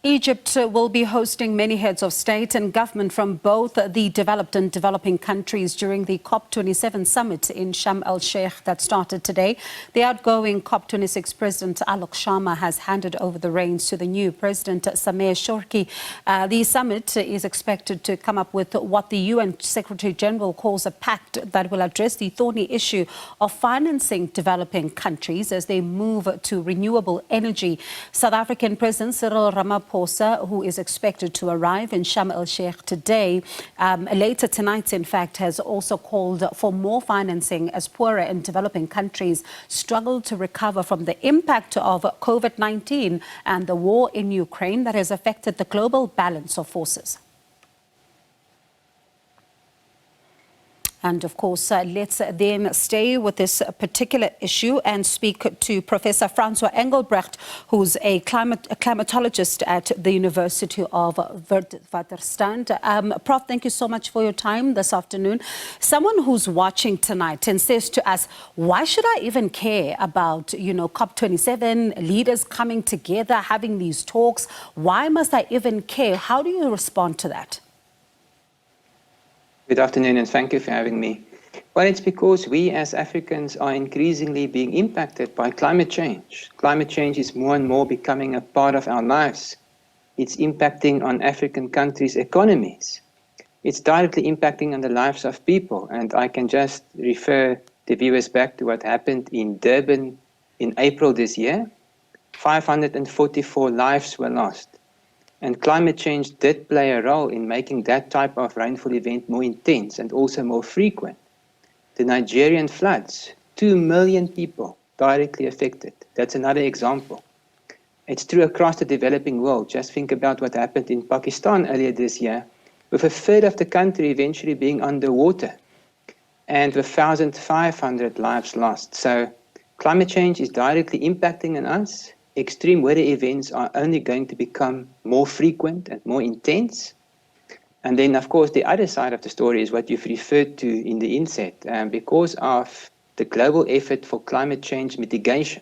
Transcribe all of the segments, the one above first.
Egypt will be hosting many heads of state and government from both the developed and developing countries during the COP27 summit in Sharm-el-Sheik that started today. The outgoing COP26 President Alok Sharma has handed over the reins to the new President Sameh Shoukry. The summit is expected to come up with what the UN Secretary General calls a pact that will address the thorny issue of financing developing countries as they move to renewable energy. South African President Cyril Ramaphosa, who is expected to arrive in Sharm-el-Sheik today, later tonight, in fact, has also called for more financing as poorer and developing countries struggle to recover from the impact of COVID-19 and the war in Ukraine that has affected the global balance of forces. And of course, let's then stay with this particular issue and speak to Professor Francois Engelbrecht, who's a climatologist at the University of Witwatersrand. Prof, thank you so much for your time this afternoon. Someone who's watching tonight and says to us, why should I even care about, COP27, leaders coming together, having these talks? Why must I even care? How do you respond to that? Good afternoon, and thank you for having me. Well, it's because we as Africans are increasingly being impacted by climate change. Climate change is more and more becoming a part of our lives. It's impacting on African countries' economies. It's directly impacting on the lives of people. And I can just refer the viewers back to what happened in Durban in April this year. 544 lives were lost. And climate change did play a role in making that type of rainfall event more intense and also more frequent. The Nigerian floods, 2 million people directly affected. That's another example. It's true across the developing world. Just think about what happened in Pakistan earlier this year, with a third of the country eventually being underwater and with 1,500 lives lost. So climate change is directly impacting on us. Extreme weather events are only going to become more frequent and more intense. And then, of course, the other side of the story is what you've referred to in the inset. Because of the global effort for climate change mitigation,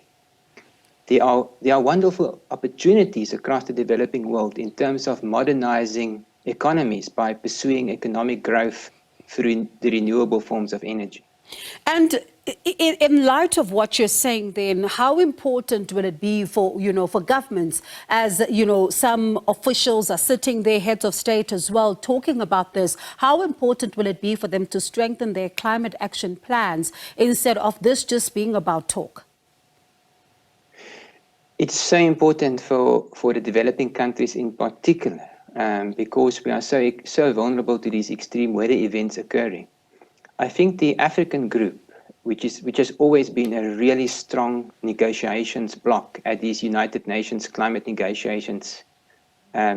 there are wonderful opportunities across the developing world in terms of modernizing economies by pursuing economic growth through the renewable forms of energy. And in light of what you're saying, then, how important will it be for, for governments, as, some officials are sitting there, heads of state as well, talking about this? How important will it be for them to strengthen their climate action plans instead of this just being about talk? It's so important for the developing countries in particular, because we are so vulnerable to these extreme weather events occurring. I think the African group, which has always been a really strong negotiations bloc at these United Nations climate negotiations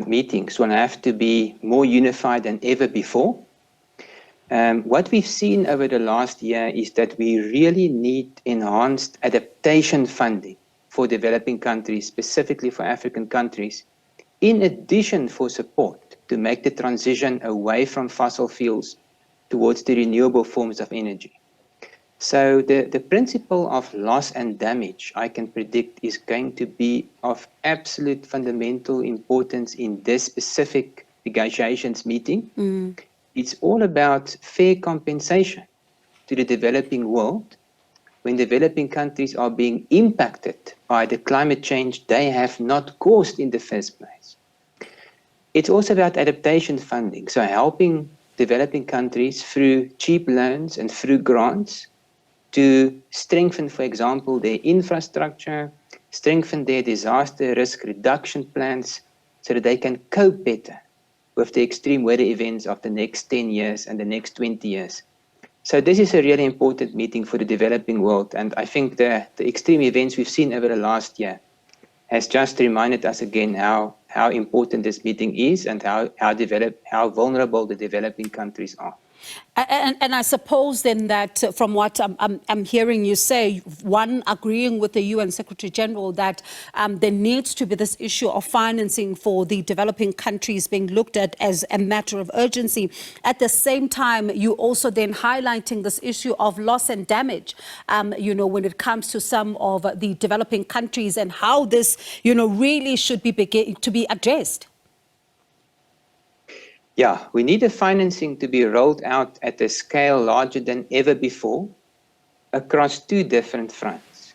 meetings, will have to be more unified than ever before. What we've seen over the last year is that we really need enhanced adaptation funding for developing countries, specifically for African countries, in addition for support to make the transition away from fossil fuels towards the renewable forms of energy. So the principle of loss and damage, I can predict, is going to be of absolute fundamental importance in this specific negotiations meeting. It's all about fair compensation to the developing world when developing countries are being impacted by the climate change they have not caused in the first place. It's also about adaptation funding, so helping developing countries through cheap loans and through grants to strengthen, for example, their infrastructure, strengthen their disaster risk reduction plans so that they can cope better with the extreme weather events of the next 10 years and the next 20 years. So this is a really important meeting for the developing world, and I think the extreme events we've seen over the last year has just reminded us again how important this meeting is and how vulnerable the developing countries are. And I suppose then that from what I'm hearing you say, one, agreeing with the UN Secretary General that there needs to be this issue of financing for the developing countries being looked at as a matter of urgency. At the same time, you also then highlighting this issue of loss and damage, when it comes to some of the developing countries and how this, really should be to be addressed. Yeah, we need the financing to be rolled out at a scale larger than ever before across two different fronts.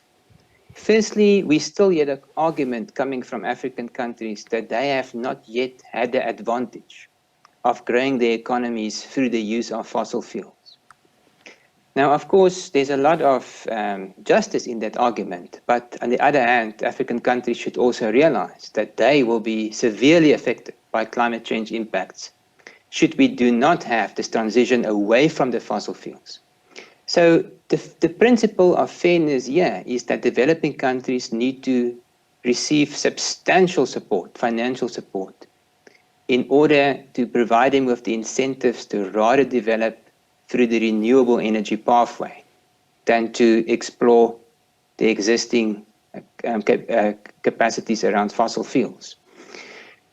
Firstly, we still hear the argument coming from African countries that they have not yet had the advantage of growing their economies through the use of fossil fuels. Now, of course, there's a lot of justice in that argument, but on the other hand, African countries should also realize that they will be severely affected by climate change impacts should we do not have this transition away from the fossil fuels. So the principle of fairness here is that developing countries need to receive substantial support, financial support, in order to provide them with the incentives to rather develop through the renewable energy pathway than to explore the existing capacities around fossil fuels.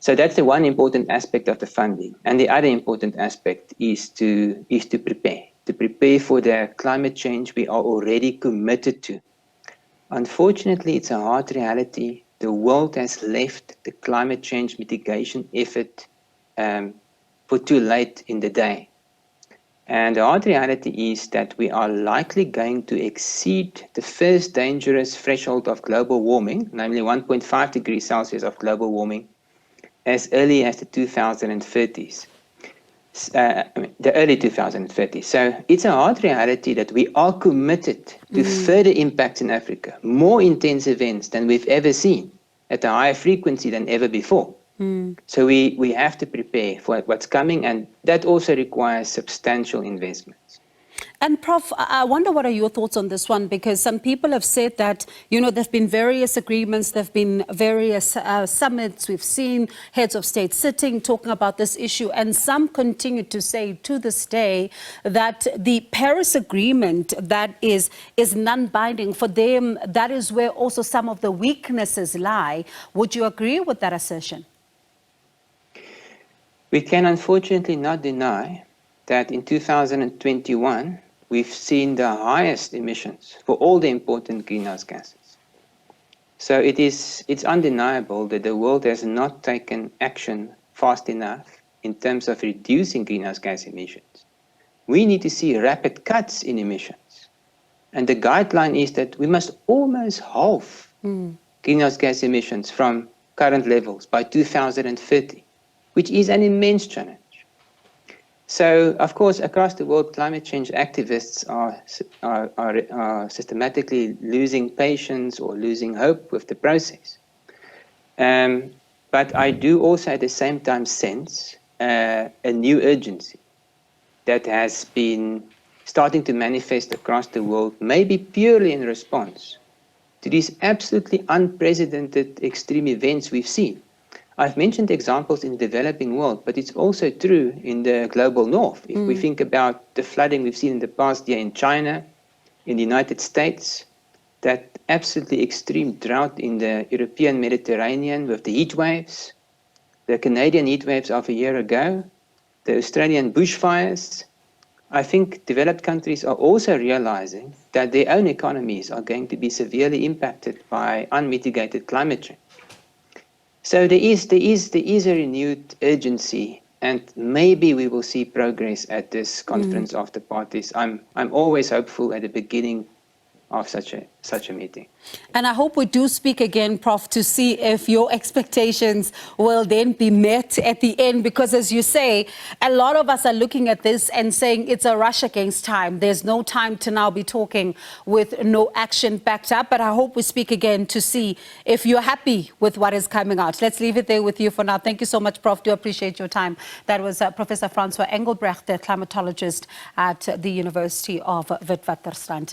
So that's the one important aspect of the funding. And the other important aspect is to prepare for the climate change we are already committed to. Unfortunately, it's a hard reality. The world has left the climate change mitigation effort for too late in the day. And the hard reality is that we are likely going to exceed the first dangerous threshold of global warming, namely 1.5 degrees Celsius of global warming, as early as the 2030s, the early 2030s. So it's a hard reality that we are committed to further impacts in Africa, more intense events than we've ever seen, at a higher frequency than ever before. So we have to prepare for what's coming, and that also requires substantial investments. And Prof, I wonder what are your thoughts on this one, because some people have said that, there have been various agreements, there have been various summits, we've seen heads of state sitting, talking about this issue, and some continue to say to this day that the Paris Agreement that is non-binding for them, that is where also some of the weaknesses lie. Would you agree with that assertion? We can unfortunately not deny that in 2021, we've seen the highest emissions for all the important greenhouse gases. So it's undeniable that the world has not taken action fast enough in terms of reducing greenhouse gas emissions. We need to see rapid cuts in emissions. And the guideline is that we must almost halve greenhouse gas emissions from current levels by 2030, which is an immense challenge. So, of course, across the world, climate change activists are systematically losing patience or losing hope with the process. But I do also at the same time sense a new urgency that has been starting to manifest across the world, maybe purely in response to these absolutely unprecedented extreme events we've seen. I've mentioned examples in the developing world, but it's also true in the global north. If we think about the flooding we've seen in the past year in China, in the United States, that absolutely extreme drought in the European Mediterranean with the heat waves, the Canadian heat waves of a year ago, the Australian bushfires, I think developed countries are also realizing that their own economies are going to be severely impacted by unmitigated climate change. So there is a renewed urgency, and maybe we will see progress at this conference of the parties. I'm always hopeful at the beginning of such a meeting. And I hope we do speak again, Prof, to see if your expectations will then be met at the end, because as you say, a lot of us are looking at this and saying it's a rush against time. There's no time to now be talking with no action backed up, but I hope we speak again to see if you're happy with what is coming out. Let's leave it there with you for now. Thank you so much, Prof. Do appreciate your time. That was Professor Francois Engelbrecht, the climatologist at the University of Witwatersrand.